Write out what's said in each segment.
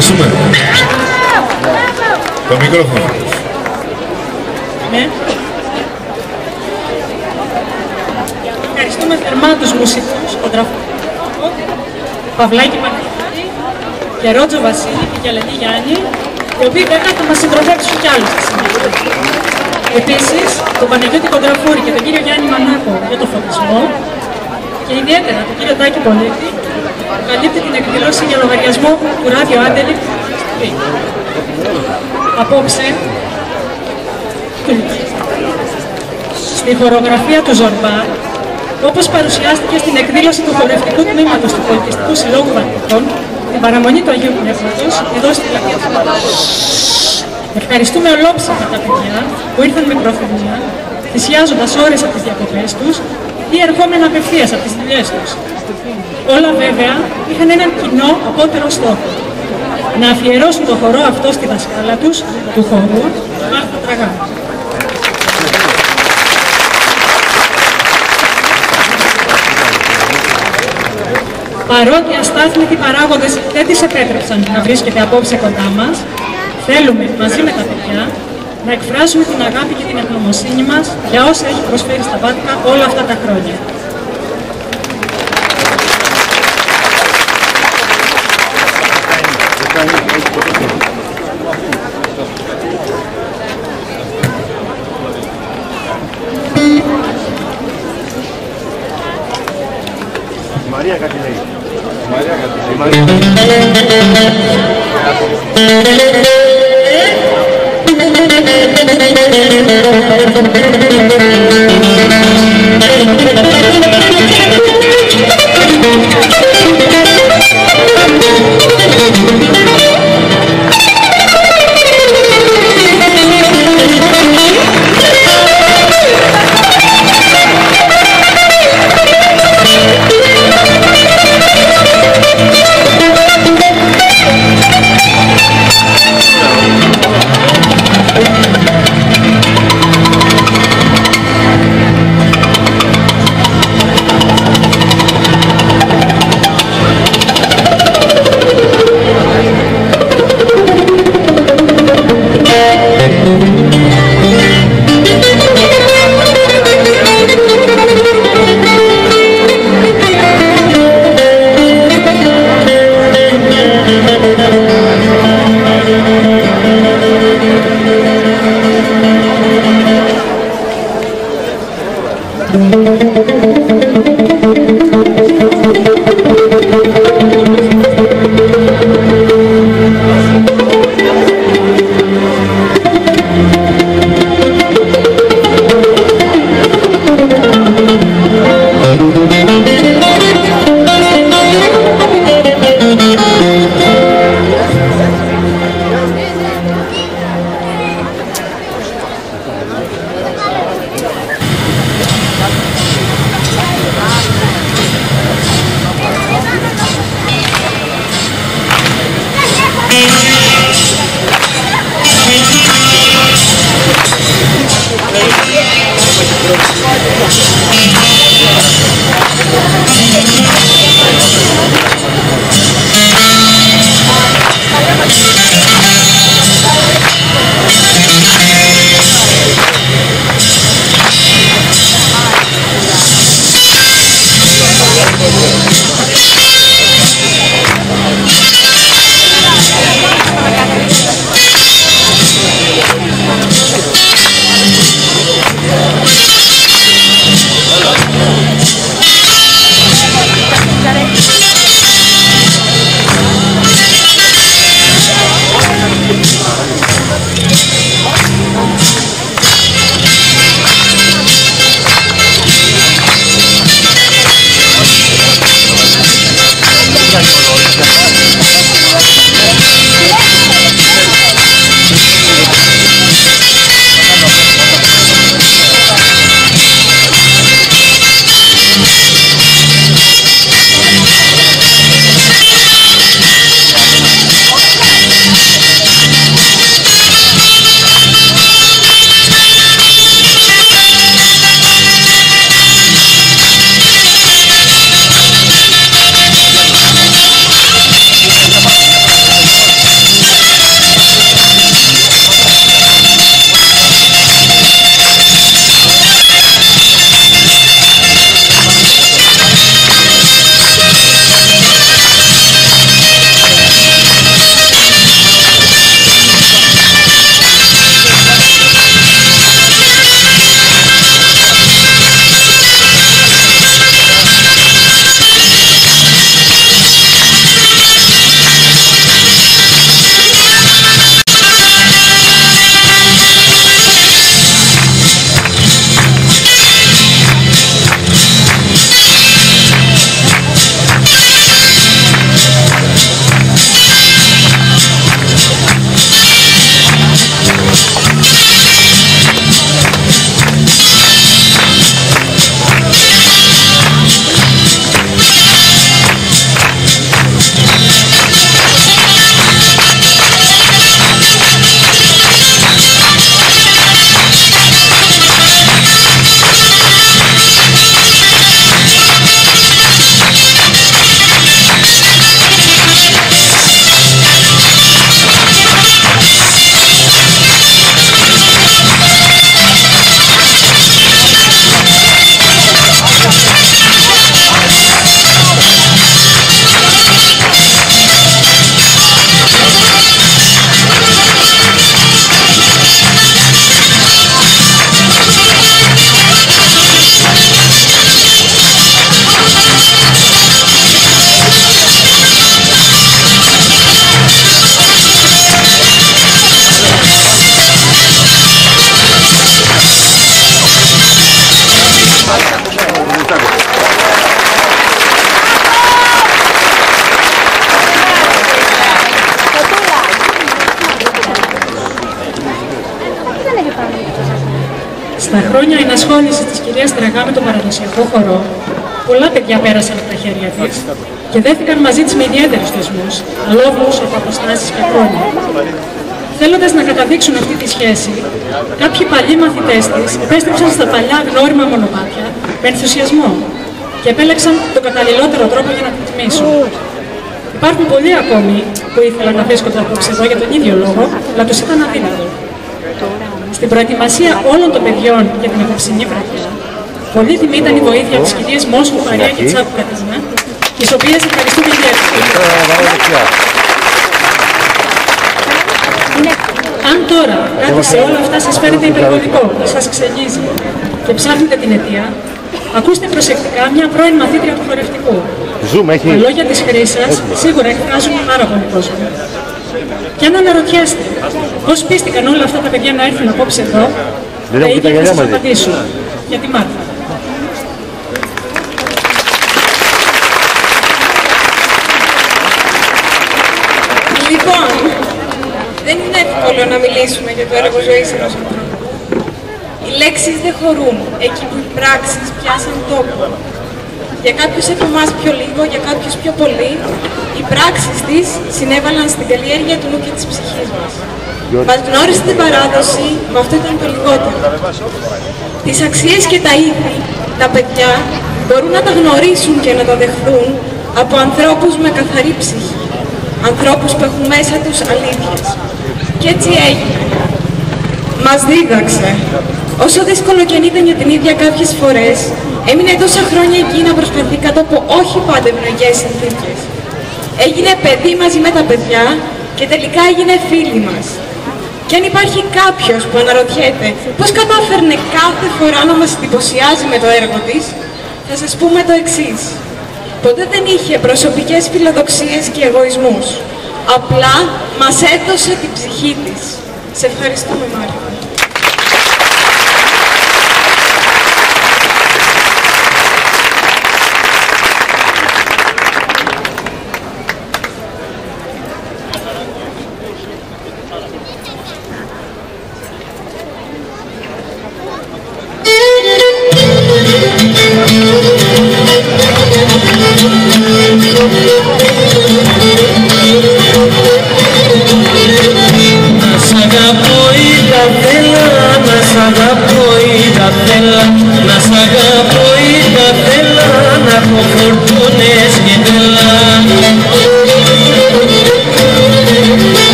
Ευχαριστούμε. Το μικρόφωνο. Ναι. Ευχαριστούμε θερμά τους μουσικούς, τον Τραφικό, Παυλάκη Παναγιώτη, Γερότζο Βασίλη και Γελενή Γιάννη, οι οποίοι βέβαια θα μας συντροφεύσουν κι άλλους στη συνέχεια. Επίσης, τον Παναγιώτη Κοντραφούρη και τον κύριο Γιάννη Μανάκο για το φωτισμό και ιδιαίτερα τον κύριο Τάκη Πολίτη, που καλύπτει την εκδήλωση για λογαριασμό του Ράδιο Άντελη. Απόψε, στη χορογραφία του Ζορμπά, όπως παρουσιάστηκε στην εκδήλωση του χορευτικού τμήματος του Πολιτιστικού Συλλόγου Βατικών, την παραμονή του Αγίου Πνεύματος, εδώ στην πλατεία του Πατρός. Ευχαριστούμε ολόψυχα τα παιδιά που ήρθαν με προθυμία, θυσιάζοντας ώρες από τις διακοπές τους ή ερχόμενα απευθείας από τις δουλειές τους. Όλα βέβαια είχαν έναν κοινό απότερο στόχο, να αφιερώσουν το χορό αυτό στη δασκάλα τους, του χορού, Μάρθα Τραγά. Παρότι αστάθμητοι παράγοντες δεν τις επέτρεψαν να βρίσκεται απόψε κοντά μας, θέλουμε μαζί με τα παιδιά να εκφράσουμε την αγάπη και την ευγνωμοσύνη μας για όσα έχει προσφέρει στα Βάτικα όλα αυτά τα χρόνια. Μαρία κάτι λέει. Μαρία κάτι Στα χρόνια ενασχόλησης της κυρίας Τραγά με τον παραδοσιακό χορό, πολλά παιδιά πέρασαν από τα χέρια της και δέθηκαν μαζί της με ιδιαίτερους θεσμούς, αλόβους από αποστάσεις και χρόνια. Θέλοντας να καταδείξουν αυτή τη σχέση, κάποιοι παλιοί μαθητές της επέστρεψαν στα παλιά γνώριμα μονοπάτια με ενθουσιασμό και επέλεξαν τον καταλληλότερο τρόπο για να την τιμήσουν. Υπάρχουν πολλοί ακόμη που ήθελαν να βρίσκονται απόψε εδώ για τον ίδιο λόγο, αλλά τους ήταν αδύνατο. Στην προετοιμασία όλων των παιδιών για την απόψινή βραδιά, πολύτιμη ήταν η βοήθεια της κυρίας Μόσχου Μαρία και Τσάκου Κατίνα, τις οποίες ευχαριστούμε ιδιαίτερα. Αν τώρα κάτι σε όλα αυτά σας φαίνεται υπερβολικό ή σας ξενίζει και ψάχνετε την αιτία, ακούστε προσεκτικά μια πρώην μαθήτρια του χορευτικού. Τα λόγια της Χρύσσας σίγουρα εκφράζουν πάρα πολύ κόσμο. Και αν αναρωτιέστε πώς πίστηκαν όλα αυτά τα παιδιά να έρθουν απόψε εδώ, τα ίδια θα σας απαντήσω. Για τη Μάρθα. Λοιπόν, δεν είναι εύκολο να μιλήσουμε για το έργο ζωής ενός ανθρώπου. Οι λέξεις δεν χωρούν εκεί που οι πράξεις πιάσαν τόπο. Για κάποιους από εμάς πιο λίγο, για κάποιους πιο πολύ, οι πράξεις της συνέβαλαν στην καλλιέργεια του νου και της ψυχής μας. Μας γνώρισε την παράδοση, μα αυτό ήταν το λιγότερο. Τις αξίες και τα ήθη, τα παιδιά μπορούν να τα γνωρίσουν και να τα δεχθούν από ανθρώπους με καθαρή ψυχή. Ανθρώπους που έχουν μέσα τους αλήθειες. Και έτσι έγινε. Μας δίδαξε. Όσο δύσκολο και αν ήταν για την ίδια κάποιες φορές, έμεινε τόσα χρόνια εκεί να προσπαθεί κάτω από όχι πάντα ευνοϊκές συνθήκες. Έγινε παιδί μαζί με τα παιδιά και τελικά έγινε φίλη μας. Και αν υπάρχει κάποιος που αναρωτιέται πώς κατάφερνε κάθε φορά να μας εντυπωσιάζει με το έργο της, θα σας πούμε το εξής. Ποτέ δεν είχε προσωπικές φιλοδοξίες και εγωισμούς. Απλά μας έδωσε την ψυχή της. Σε ευχαριστούμε, Μάρια.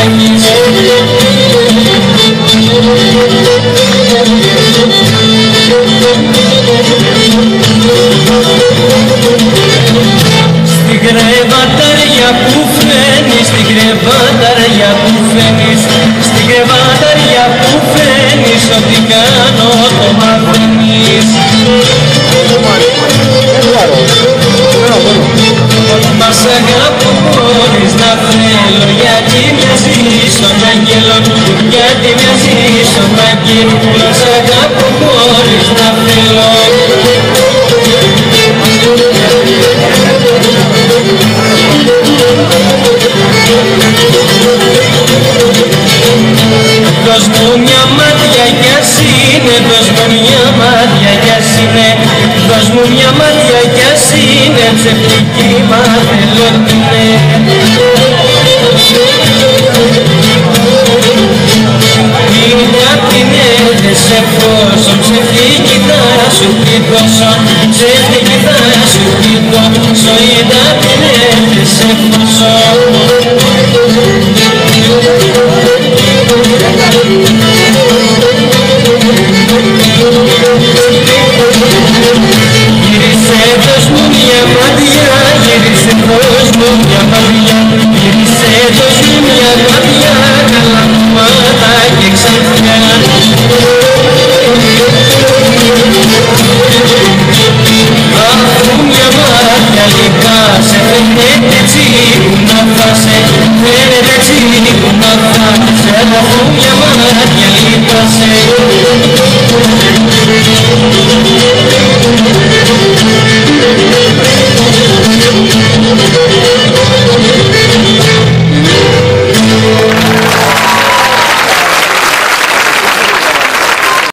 Gracias.